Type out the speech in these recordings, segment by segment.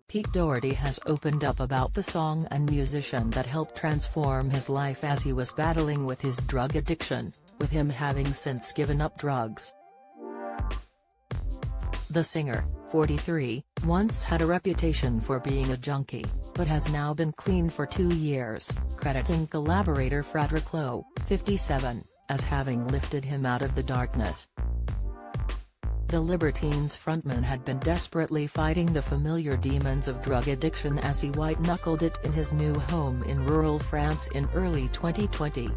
Pete Doherty has opened up about the song and musician that helped transform his life as he was battling with his drug addiction, with him having since given up drugs. The singer, 43, once had a reputation for being a junkie, but has now been clean for 2 years, crediting collaborator Frederick Lowe, 57, as having lifted him out of the darkness. The Libertines frontman had been desperately fighting the familiar demons of drug addiction as he white-knuckled it in his new home in rural France in early 2020.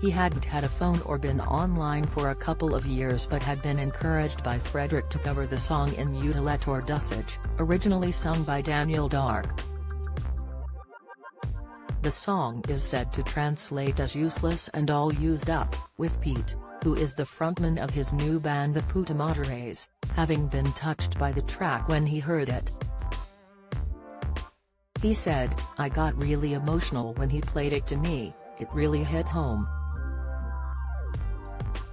He hadn't had a phone or been online for a couple of years but had been encouraged by Frederick to cover the song in Utelet or Dusage, originally sung by Daniel Dark. The song is said to translate as useless and all used up, with Pete, who is the frontman of his new band the Puta Madres, having been touched by the track when he heard it. He said, "I got really emotional when he played it to me, it really hit home.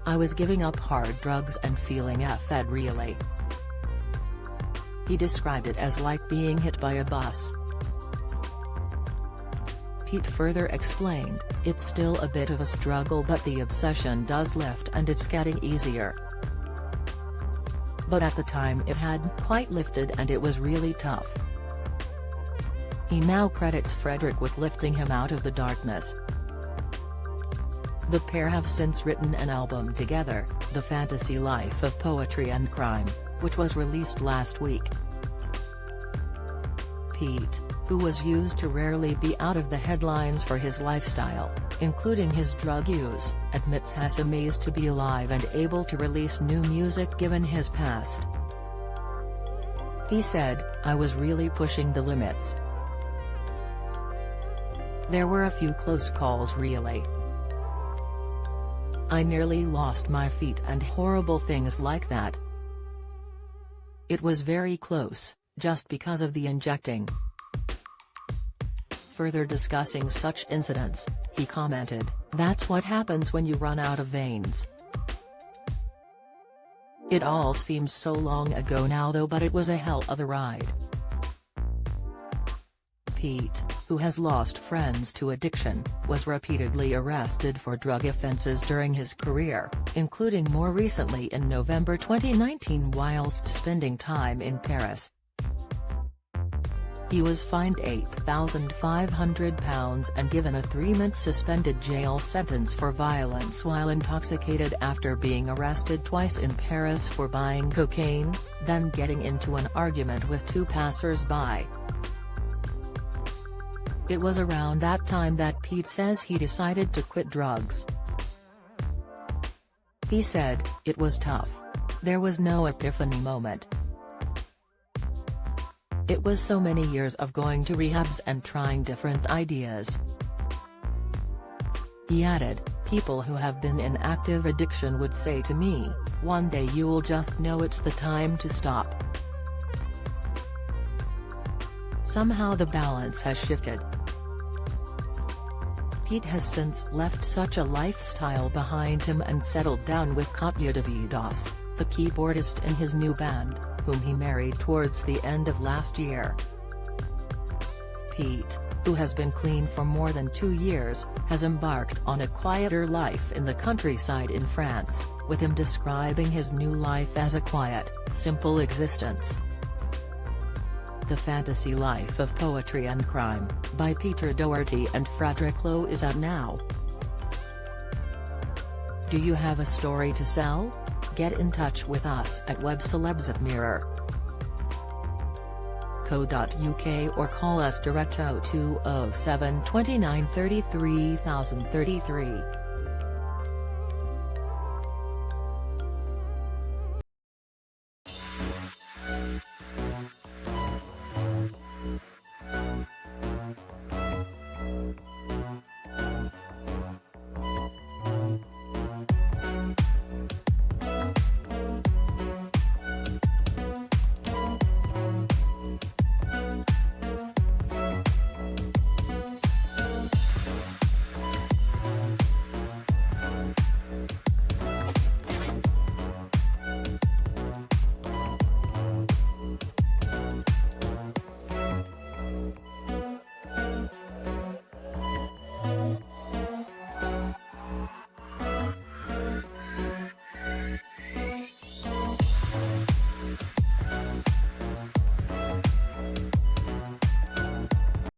I was giving up hard drugs and feeling effed really." He described it as like being hit by a bus. Pete further explained, "It's still a bit of a struggle but the obsession does lift and it's getting easier. But at the time it hadn't quite lifted and it was really tough." He now credits Frederick with lifting him out of the darkness. The pair have since written an album together, The Fantasy Life of Poetry and Crime, which was released last week. Pete, who was used to rarely be out of the headlines for his lifestyle, including his drug use, admits he's amazed to be alive and able to release new music given his past. He said, "I was really pushing the limits. There were a few close calls really. I nearly lost my feet and horrible things like that. It was very close, just because of the injecting." Further discussing such incidents, he commented, "That's what happens when you run out of veins. It all seems so long ago now though, but it was a hell of a ride." Pete, who has lost friends to addiction, was repeatedly arrested for drug offenses during his career, including more recently in November 2019 whilst spending time in Paris. He was fined £8,500 and given a 3-month suspended jail sentence for violence while intoxicated after being arrested twice in Paris for buying cocaine, then getting into an argument with 2 passers-by. It was around that time that Pete says he decided to quit drugs. He said, "It was tough. There was no epiphany moment. It was so many years of going to rehabs and trying different ideas." He added, "People who have been in active addiction would say to me, 'One day you'll just know it's the time to stop.' Somehow the balance has shifted." Pete has since left such a lifestyle behind him and settled down with Katya Davidos, the keyboardist in his new band, whom he married towards the end of last year. Pete, who has been clean for more than 2 years, has embarked on a quieter life in the countryside in France, with him describing his new life as a quiet, simple existence. The Fantasy Life of Poetry and Crime, by Peter Doherty and Frederick Lowe is out now. Do you have a story to sell? Get in touch with us at webcelebs@mirror.co.uk or call us direct 0207 29 33 033.